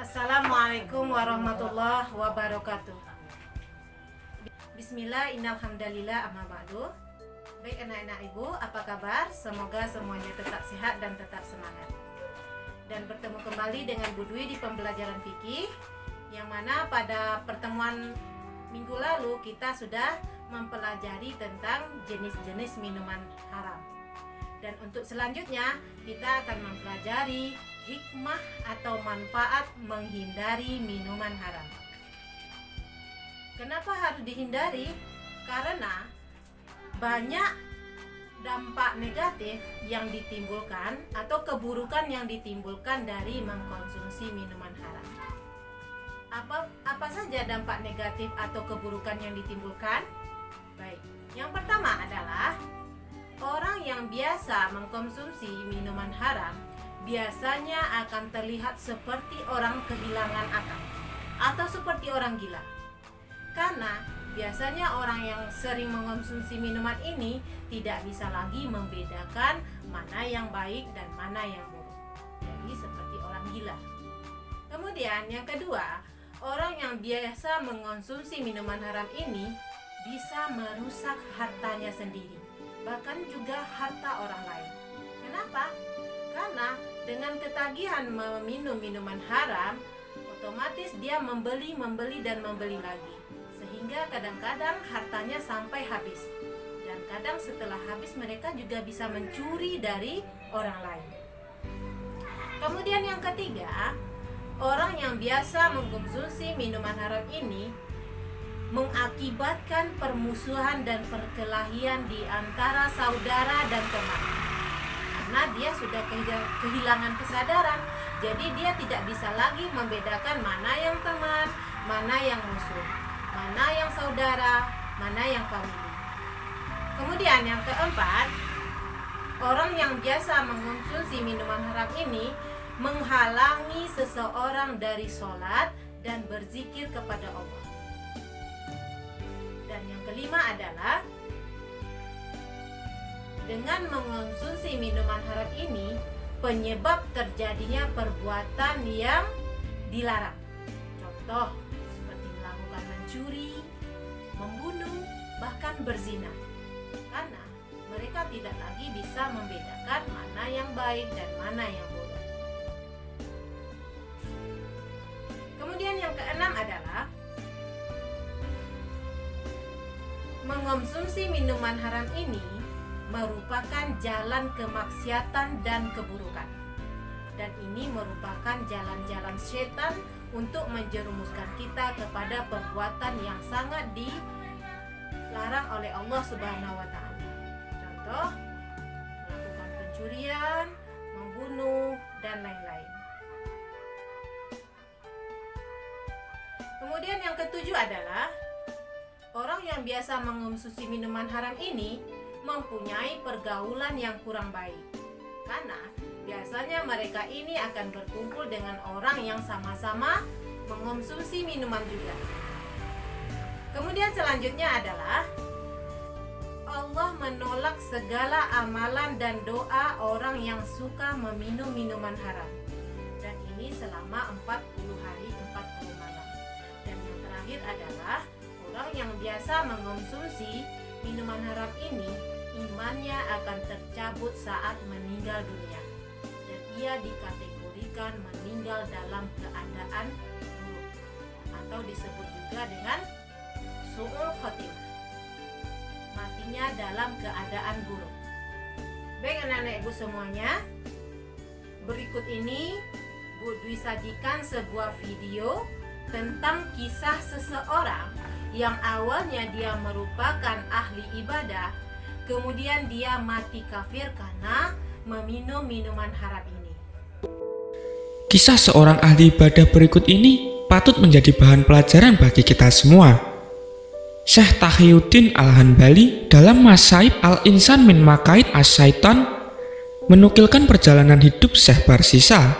Assalamualaikum warahmatullahi wabarakatuh. Bismillah, innalhamdalillah, amma ba'du. Baik anak-anak ibu, apa kabar? Semoga semuanya tetap sehat dan tetap semangat. Dan bertemu kembali dengan Bu Dwi di pembelajaran fikih, yang mana pada pertemuan minggu lalu kita sudah mempelajari tentang jenis-jenis minuman haram. Dan untuk selanjutnya kita akan mempelajari hikmah atau manfaat menghindari minuman haram. Kenapa harus dihindari? Karena banyak dampak negatif yang ditimbulkan atau keburukan yang ditimbulkan dari mengkonsumsi minuman haram. Apa saja dampak negatif atau keburukan yang ditimbulkan? Baik, yang pertama adalah orang yang biasa mengkonsumsi minuman haram biasanya akan terlihat seperti orang kehilangan akal atau seperti orang gila. Karena biasanya orang yang sering mengkonsumsi minuman ini tidak bisa lagi membedakan mana yang baik dan mana yang buruk. Jadi seperti orang gila. Kemudian yang kedua, orang yang biasa mengkonsumsi minuman haram ini bisa merusak hartanya sendiri, bahkan juga harta orang lain. Kenapa? Karena dengan ketagihan meminum minuman haram, otomatis dia membeli dan membeli lagi, sehingga kadang-kadang hartanya sampai habis. Dan kadang setelah habis mereka juga bisa mencuri dari orang lain. Kemudian yang ketiga, orang yang biasa mengkonsumsi minuman haram ini mengakibatkan permusuhan dan perkelahian di antara saudara dan teman. Karena dia sudah kehilangan kesadaran, jadi dia tidak bisa lagi membedakan mana yang teman, mana yang musuh, mana yang saudara, mana yang famili. Kemudian yang keempat, orang yang biasa mengkonsumsi minuman haram ini menghalangi seseorang dari sholat dan berzikir kepada Allah. Dan yang kelima adalah dengan mengonsumsi minuman haram ini penyebab terjadinya perbuatan yang dilarang. Contoh seperti melakukan mencuri, membunuh, bahkan berzina. Karena mereka tidak lagi bisa membedakan mana yang baik dan mana yang buruk. Kemudian yang keenam adalah mengonsumsi minuman haram ini merupakan jalan kemaksiatan dan keburukan. Dan ini merupakan jalan-jalan setan untuk menjerumuskan kita kepada perbuatan yang sangat dilarang oleh Allah Subhanahu wa taala. Contoh, melakukan pencurian, membunuh, dan lain-lain. Kemudian yang ketujuh adalah orang yang biasa mengonsumsi minuman haram ini mempunyai pergaulan yang kurang baik. Karena biasanya mereka ini akan berkumpul dengan orang yang sama-sama mengonsumsi minuman juga. Kemudian selanjutnya adalah Allah menolak segala amalan dan doa orang yang suka meminum minuman haram. Dan ini selama 40 hari 40 malam. Dan yang terakhir adalah orang yang biasa mengonsumsi minuman haram ini imannya akan tercabut saat meninggal dunia, dan ia dikategorikan meninggal dalam keadaan buruk, atau disebut juga dengan su'ul khotimah, matinya dalam keadaan buruk. Baik anak-anak ibu semuanya, berikut ini Bu Dwi sajikan sebuah video tentang kisah seseorang yang awalnya dia merupakan ahli ibadah, kemudian dia mati kafir karena meminum minuman haram ini. Kisah seorang ahli ibadah berikut ini patut menjadi bahan pelajaran bagi kita semua. Syekh Taqiyuddin Al-Hanbali dalam Masaib Al-Insan min Makaid As-Syaitan menukilkan perjalanan hidup Syekh Barsisa.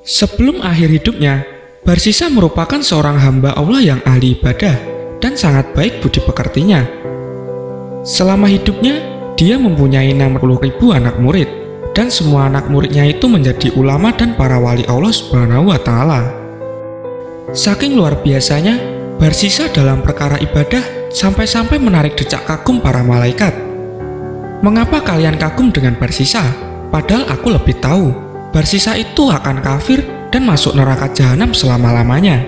Sebelum akhir hidupnya, Barsisa merupakan seorang hamba Allah yang ahli ibadah dan sangat baik budi pekertinya. Selama hidupnya, dia mempunyai 60.000 anak murid, dan semua anak muridnya itu menjadi ulama dan para wali Allah Subhanahu wa Ta'ala. Saking luar biasanya, Barsisa dalam perkara ibadah sampai-sampai menarik decak kagum para malaikat. Mengapa kalian kagum dengan Barsisa? Padahal aku lebih tahu, Barsisa itu akan kafir dan masuk neraka jahanam selama-lamanya.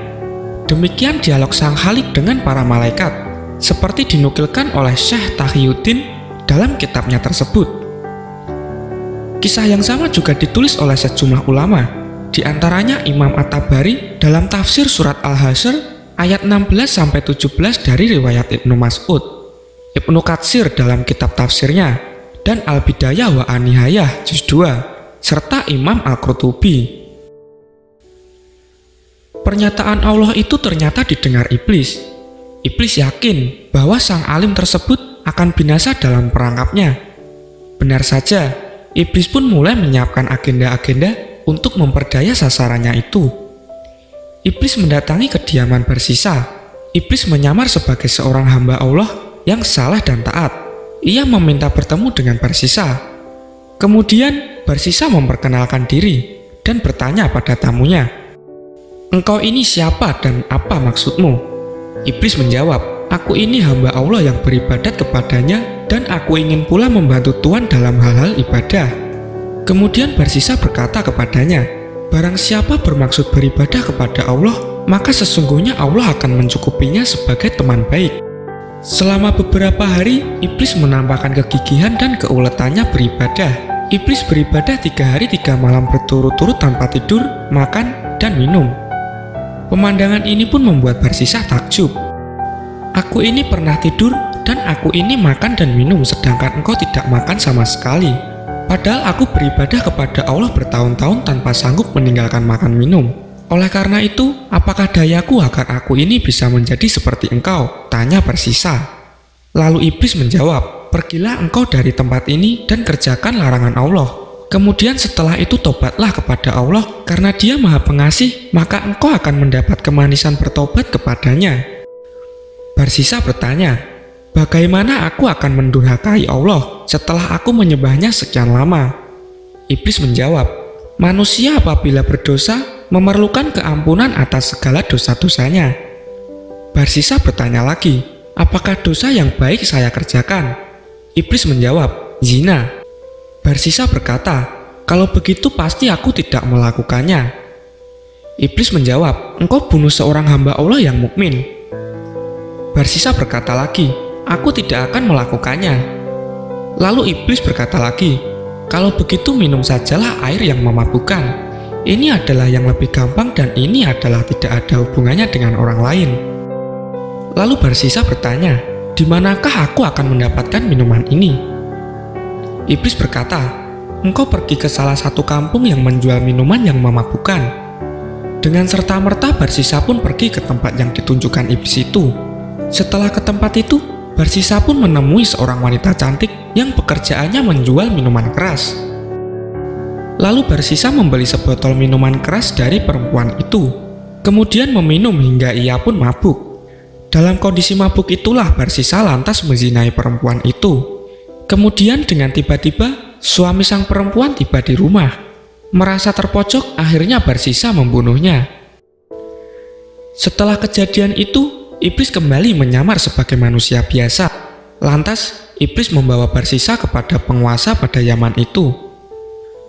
Demikian dialog Sang Khalik dengan para malaikat, seperti dinukilkan oleh Syekh Taqiyuddin dalam kitabnya tersebut. Kisah yang sama juga ditulis oleh sejumlah ulama, di antaranya Imam At-Tabari dalam tafsir surat Al-Hasyr ayat 16-17 dari riwayat Ibnu Mas'ud, Ibnu Katsir dalam kitab tafsirnya, dan Al-Bidayah wa An-Nihayah juz 2, serta Imam Al-Qurtubi. Pernyataan Allah itu ternyata didengar iblis. Iblis yakin bahwa sang alim tersebut akan binasa dalam perangkapnya. Benar saja, iblis pun mulai menyiapkan agenda-agenda untuk memperdaya sasarannya itu. Iblis mendatangi kediaman Barsisa. Iblis menyamar sebagai seorang hamba Allah yang saleh dan taat. Ia meminta bertemu dengan Barsisa. Kemudian Barsisa memperkenalkan diri dan bertanya pada tamunya, "Engkau ini siapa dan apa maksudmu?" Iblis menjawab, "Aku ini hamba Allah yang beribadat kepadanya dan aku ingin pula membantu Tuhan dalam hal-hal ibadah." Kemudian Barsisa berkata kepadanya, "Barang siapa bermaksud beribadah kepada Allah, maka sesungguhnya Allah akan mencukupinya sebagai teman baik." Selama beberapa hari, iblis menampakkan kegigihan dan keuletannya beribadah. Iblis beribadah 3 hari 3 malam berturut-turut tanpa tidur, makan, dan minum. Pemandangan ini pun membuat Barsisa takjub. "Aku ini pernah tidur dan aku ini makan dan minum, sedangkan engkau tidak makan sama sekali. Padahal aku beribadah kepada Allah bertahun-tahun tanpa sanggup meninggalkan makan minum. Oleh karena itu, apakah dayaku agar aku ini bisa menjadi seperti engkau?" tanya Barsisa. Lalu iblis menjawab, "Pergilah engkau dari tempat ini dan kerjakan larangan Allah. Kemudian setelah itu tobatlah kepada Allah, karena Dia Maha Pengasih, maka engkau akan mendapat kemanisan bertobat kepadanya." Barsisa bertanya, "Bagaimana aku akan mendurhakai Allah setelah aku menyembahnya sekian lama?" Iblis menjawab, "Manusia apabila berdosa memerlukan keampunan atas segala dosa-dosanya." Barsisa bertanya lagi, "Apakah dosa yang baik saya kerjakan?" Iblis menjawab, "Zina." Barsisa berkata, "Kalau begitu pasti aku tidak melakukannya." Iblis menjawab, "Engkau bunuh seorang hamba Allah yang mukmin." Barsisa berkata lagi, "Aku tidak akan melakukannya." Lalu iblis berkata lagi, "Kalau begitu minum sajalah air yang memabukkan. Ini adalah yang lebih gampang dan ini adalah tidak ada hubungannya dengan orang lain." Lalu Barsisa bertanya, "Di manakah aku akan mendapatkan minuman ini?" Iblis berkata, "Engkau pergi ke salah satu kampung yang menjual minuman yang memabukkan." Dengan serta-merta Barsisa pun pergi ke tempat yang ditunjukkan iblis itu. Setelah ke tempat itu, Barsisa pun menemui seorang wanita cantik yang pekerjaannya menjual minuman keras. Lalu Barsisa membeli sebotol minuman keras dari perempuan itu, kemudian meminum hingga ia pun mabuk. Dalam kondisi mabuk itulah Barsisa lantas menzinai perempuan itu. Kemudian dengan tiba-tiba, suami sang perempuan tiba di rumah. Merasa terpojok, akhirnya Barsisa membunuhnya. Setelah kejadian itu, iblis kembali menyamar sebagai manusia biasa. Lantas, iblis membawa Barsisa kepada penguasa pada zaman itu.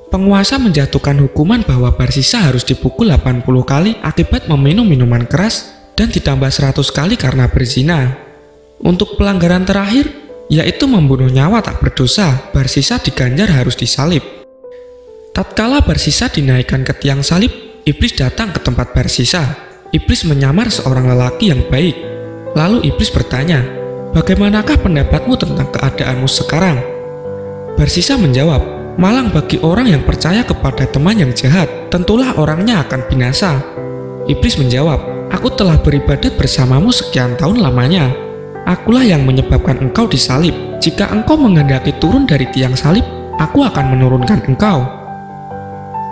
Penguasa menjatuhkan hukuman bahwa Barsisa harus dipukul 80 kali akibat meminum minuman keras dan ditambah 100 kali karena berzina. Untuk pelanggaran terakhir, yaitu membunuh nyawa tak berdosa, Barsisa diganjar harus disalib. Tatkala Barsisa dinaikkan ke tiang salib, iblis datang ke tempat Barsisa. Iblis menyamar seorang lelaki yang baik. Lalu iblis bertanya, "Bagaimanakah pendapatmu tentang keadaanmu sekarang?" Barsisa menjawab, "Malang bagi orang yang percaya kepada teman yang jahat, tentulah orangnya akan binasa." Iblis menjawab, "Aku telah beribadat bersamamu sekian tahun lamanya. Akulah yang menyebabkan engkau disalib. Jika engkau menghendaki turun dari tiang salib, aku akan menurunkan engkau."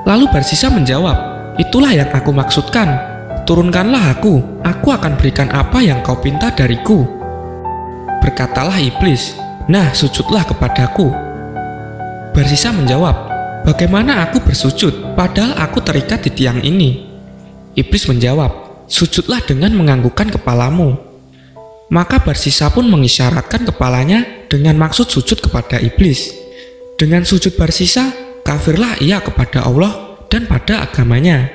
Lalu Barsisa menjawab, "Itulah yang aku maksudkan. Turunkanlah aku akan berikan apa yang kau pinta dariku." Berkatalah iblis, "Nah, sujudlah kepadaku." Barsisa menjawab, "Bagaimana aku bersujud, padahal aku terikat di tiang ini?" Iblis menjawab, sujudlah dengan menganggukkan kepalamu. Maka Barsisa pun mengisyaratkan kepalanya dengan maksud sujud kepada iblis. Dengan sujud Barsisa, kafirlah ia kepada Allah dan pada agamanya.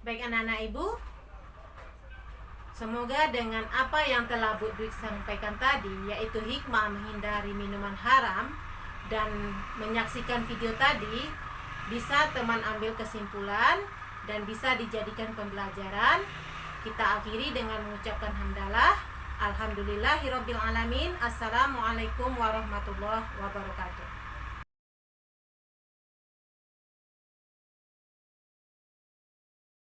Baik anak-anak ibu, semoga dengan apa yang telah Bu Dwi sampaikan tadi, yaitu hikmah menghindari minuman haram dan menyaksikan video tadi, bisa teman ambil kesimpulan dan bisa dijadikan pembelajaran. Kita akhiri dengan mengucapkan hamdalah. Alhamdulillahirabbil alamin. Assalamualaikum warahmatullahi wabarakatuh.